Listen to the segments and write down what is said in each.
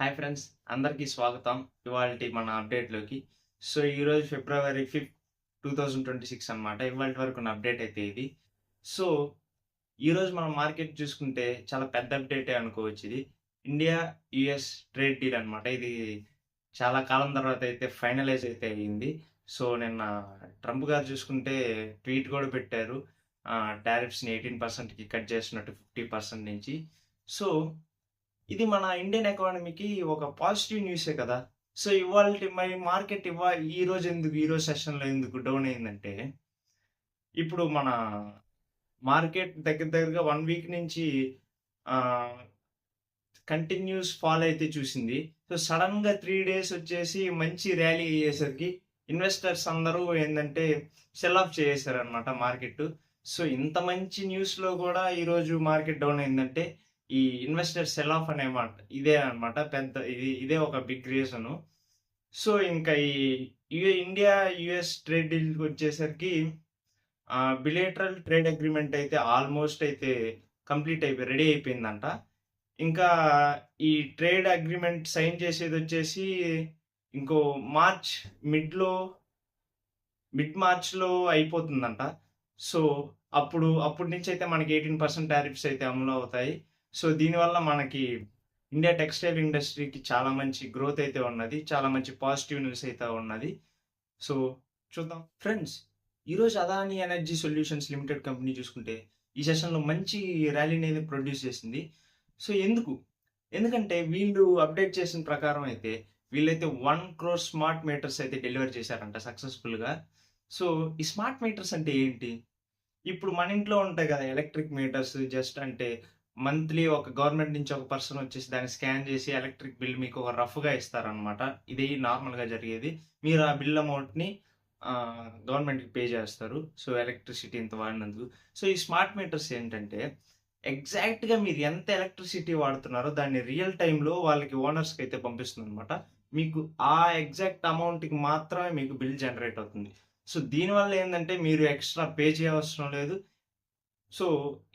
Hi friends, అందరికీ స్వాగతం. ఇవాల్టి మన అప్డేట్‌లోకి. సో, ఈరోజు ఫిబ్రవరి 5, 2026 అనమాట. ఇవాల్టి వరకున్న అప్డేట్ అయితే ఇది. సో, ఈరోజు మనం మార్కెట్ చూసుకుంటే చాలా పెద్ద అప్డేటే అనుకోవచ్చు ఇది. ఇండియా, యూఎస్ ట్రేడ్ డీల్ అనమాట. ఇది చాలా కాలం తర్వాత అయితే ఫైనలైజ్ అయితే అయింది. సో, నిన్న ట్రంప్ గారు చూసుకుంటే ట్వీట్ కూడా పెట్టారు. టారిఫ్స్‌ని 18%కి కట్ చేస్తున్నట్టు 50% నుంచి. సో ఇది మన ఇండియన్ ఎకానమీకి ఒక పాజిటివ్ న్యూసే కదా! సో, ఇవాల్టి మరి మార్కెట్ ఈరోజు సెషన్‌లో ఎందుకు డౌన్ అయిందంటే, ఇప్పుడు మన మార్కెట్ దగ్గరగా 1 వీక్ నుంచి ఆహ్, కంటిన్యూస్ ఫాల్ అయితే చూసింది. సో, సడెన్‌గా 3 డేస్ వచ్చేసి మంచి ర్యాలీ అయ్యేసరికి ఇన్వెస్టర్స్ అందరూ ఏందంటే సెల్ ఆఫ్ చేసేసారనమాట మార్కెట్టు. సో, ఇంత మంచి న్యూస్‌లో గూడా ఈరోజు మార్కెట్ డౌన్ అయిందంటే, ఈ ఇన్వెస్టర్ సెల్ ఆఫ్ అనే మాట ఇదే అనమాట. ఇదే ఒక బిగ్ రీజను. సో, ఇంకా ఈ ఇండియా, యూఎస్ ట్రేడ్ డీల్‌కొచ్చేసరికి బిలేటరల్ ట్రేడ్ అగ్రీమెంట్ అయితే ఆల్మోస్ట్ అయితే కంప్లీట్ రెడీ అయిపోయిందంట. ఇంకా ఈ ట్రేడ్ అగ్రీమెంట్ సైన్ చేసేదొచ్చేసి ఇంకో మార్చ్ మిడ్‌లో మిడ్ మార్చ్‌లో అయిపోతుందంట. సో, అప్పటి నుంచయితే మనకి 18% టారిఫ్స్ అయితే అమలవుతాయి. సో, దీనివల్ల మనకి ఇండియా టెక్స్‌టైల్ ఇండస్ట్రీకి చాలా మంచి గ్రోత్ అయితే ఉన్నది. చాలా మంచి పాజిటివ్ న్యూస్ అయితే ఉన్నది. సో, చూద్దాం. ఫ్రెండ్స్, ఈరోజు Adani energy solutions limited company చూసుకుంటే, ఈ సెషన్‌లో మంచి ర్యాలీనైతే ప్రొడ్యూస్ చేసింది. సో, ఎందుకంటే వీళ్ళు అప్డేట్ చేసిన ప్రకారం అయితే, వీళ్ళైతే 1,00,00,000 స్మార్ట్ మీటర్స్ అయితే డెలివర్ చేశారంట సక్సెస్‌ఫుల్‌గా. సో, ఈ స్మార్ట్ మీటర్స్ అంటే ఏంటి? ఇప్పుడు మన ఇంట్లో ఉంటాయి కదా! ఎలక్ట్రిక్ మీటర్స్ జస్ట్ అంటే మంత్లీ ఒక గవర్నమెంట్ నుంచి ఒక పర్సన్ వచ్చేసి దాన్ని స్కాన్ చేసి ఎలక్ట్రిక్ బిల్ మీకు ఒక రఫ్‌గా ఇస్తారనమాట. ఇది నార్మల్‌గా జరిగేది. మీరు ఆ బిల్ అమౌంట్‌ని గవర్నమెంట్‌కి పే చేస్తారు. సో, ఎలక్ట్రిసిటీ ఇంత వాడినందుకు. సో, ఈ స్మార్ట్ మీటర్స్ ఏంటంటే ఎగ్జాక్ట్‌గా మీరు ఎంత ఎలక్ట్రిసిటీ వాడుతున్నారో దాన్ని రియల్ టైమ్‌లో వాళ్ళకి ఓనర్స్‌కైతే పంపిస్తుందనమాట. మీకు ఆ ఎగ్జాక్ట్ అమౌంట్‌కి మాత్రమే మీకు బిల్ జనరేట్ అవుతుంది. సో, దీనివల్ల ఏందంటే మీరు ఎక్స్‌ట్రా పే చేయవసరం లేదు. సో,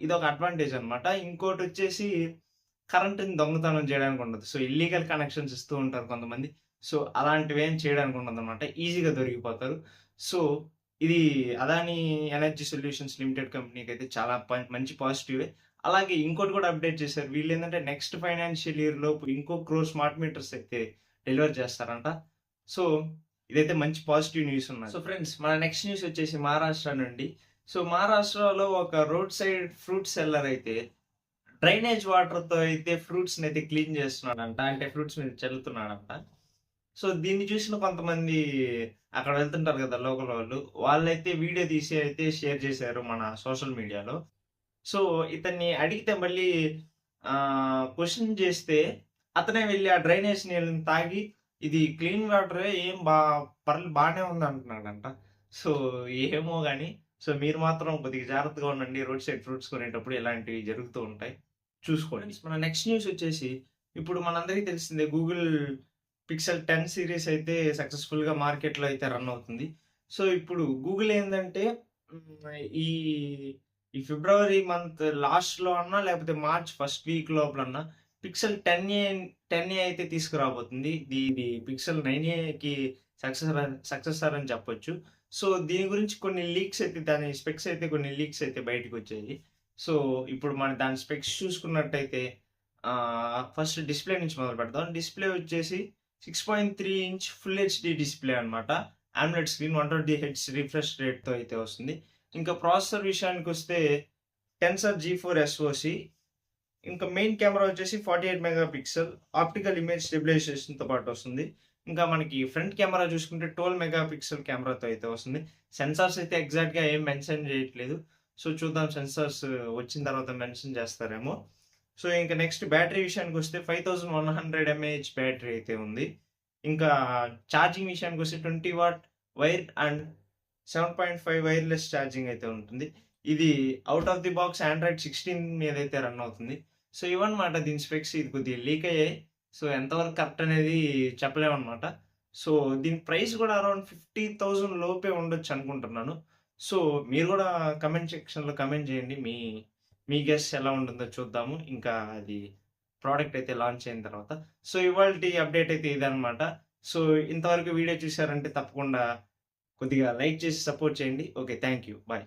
ఇదొక అడ్వాంటేజ్ అనమాట. ఇంకోటొచ్చేసి కరెంట్‌ని దొంగతనం చేయడానికి ఉండదు. సో, ఇల్లీగల్ కనెక్షన్స్ ఇస్తూ ఉంటారు కొంతమంది. సో, అలాంటివేం చేయడానికి ఉండదనమాట. ఈజీగా దొరికిపోతారు. సో, ఇది అదాని ఎనర్జీ సొల్యూషన్స్ లిమిటెడ్ కంపెనీకైతే చాలా మంచి పాజిటివే. అలాగే ఇంకోటి కూడా అప్డేట్ చేశారు. వీళ్ళేందంటే నెక్స్ట్ ఫైనాన్షియల్ ఇయర్ లోపు ఇంకో క్రోర్ స్మార్ట్ మీటర్స్ అయితే డెలివర్ చేస్తారంట. సో, ఇదైతే మంచి పాజిటివ్ న్యూస్ ఉన్నది. సో, ఫ్రెండ్స్, మన నెక్స్ట్ న్యూస్ వచ్చేసి మహారాష్ట్ర నుండి. సో, మహారాష్ట్రలో ఒక రోడ్ సైడ్ ఫ్రూట్ సెల్లర్ అయితే డ్రైనేజ్ వాటర్‌తో అయితే ఫ్రూట్స్‌నయితే క్లీన్ చేస్తున్నాడంట. అంటే ఫ్రూట్స్ మీద చల్లుతున్నాడంట. సో, దీన్ని చూసిన కొంతమంది అక్కడ వెళ్తుంటారు కదా! లోకల్ వాళ్ళు. వాళ్ళైతే వీడియో తీసి అయితే షేర్ చేశారు మన సోషల్ మీడియాలో. సో, ఇతన్ని అడిగితే మళ్ళీ క్వెషన్ చేస్తే అతనే వెళ్లి ఆ డ్రైనేజ్ నీళ్ళని తాగి ఇది క్లీన్ వాటరే ఏం బానే ఉందంటున్నాడంట. సో, ఏమో గాని. సో, మీరు మాత్రం కొద్దిగా జాగ్రత్తగా ఉండండి. రోడ్ సైడ్ ఫ్రూట్స్ కొనేటప్పుడు ఇలాంటివి జరుగుతూ ఉంటాయి. చూసుకోండి. మన నెక్స్ట్ న్యూస్ వచ్చేసి ఇప్పుడు మనందరికీ తెలిసిందే గూగుల్ పిక్సెల్ 10 సీరీస్ అయితే సక్సెస్‌ఫుల్‌గా మార్కెట్‌లో అయితే రన్ అవుతుంది. సో, ఇప్పుడు గూగుల్ ఏందంటే ఈ ఈ ఫిబ్రవరి మంత్ లాస్ట్‌లో అన్నా లేకపోతే మార్చ్ ఫస్ట్ వీక్ లోపలన్నా పిక్సెల్ 10ఏ అయితే తీసుకురాబోతుంది. ఇది పిక్సెల్ 9ఏకి సక్సెసర్ అని చెప్పొచ్చు. సో, దీని గురించి కొన్ని లీక్స్ అయితే దాని స్పెక్స్ అయితే కొన్ని లీక్స్ అయితే బయటకొచ్చాయి. సో, ఇప్పుడు మన దాని స్పెక్స్ చూసుకున్నట్టయితే ఫస్ట్ డిస్‌ప్లే నుంచి మొదలుపెడదాం. డిస్‌ప్లే వచ్చేసి 6.3 ఇంచ్ ఫుల్ హెచ్‌డీ డిస్‌ప్లే అన్నమాట. AMOLED స్క్రీన్ 120 హెర్ట్జ్ రిఫ్రెష్ రేట్‌తో అయితే వస్తుంది. ఇంకా ప్రాసెసర్ విషయానికొస్తే టెన్సర్ G4 SoC. ఇంకా మెయిన్ కెమెరా వచ్చేసి 48 మెగా పిక్సెల్ ఆప్టికల్ ఇమేజ్ స్టెబిలైజేషన్‌తో పాటు వస్తుంది. ఇంకా మనకి ఫ్రంట్ కెమెరా చూసుకుంటే 12 మెగా పిక్సెల్ కెమెరాతో అయితే వస్తుంది. సెన్సార్స్ అయితే ఎగ్జాక్ట్‌గా ఏం మెన్షన్ చేయట్లేదు. సో, చూద్దాం సెన్సార్స్ వచ్చిన తర్వాత మెన్షన్ చేస్తారేమో. సో, ఇంక నెక్స్ట్ బ్యాటరీ విషయానికొస్తే 5100 ఎంఏహెచ్ బ్యాటరీ అయితే ఉంది. ఇంకా ఛార్జింగ్ విషయానికొస్తే 20 watt wire and 7.5 wireless charging అయితే ఉంటుంది. ఇది out of the box Android 16 మీదైతే రన్ అవుతుంది. సో, ఇవన్నమాట దీని స్పెక్స్. ఇది కొద్దిగా లీక్ అయ్యాయి. సో, ఎంతవరకు కరెక్ట్ అనేది చెప్పలేమన్నమాట. సో, దీని ప్రైస్ కూడా అరౌండ్ 50,000 లోపే ఉండొచ్చనుకుంటున్నాను. సో, మీరు గూడా కామెంట్ సెక్షన్‌లో కామెంట్ చేయండి. మీ మీ గెస్ ఎలా ఉంటుందో చూద్దాము. ఇంకా అది ప్రోడక్ట్ అయితే లాంచ్ అయిన తర్వాత. సో, ఇవాల్టి అప్డేట్ అయితే ఇదనమాట. సో, ఇంతవరకు వీడియో చూసారంటే తప్పకుండా కొద్దిగా లైక్ చేసి సపోర్ట్ చేయండి. ఓకే. Thank you. బాయ్.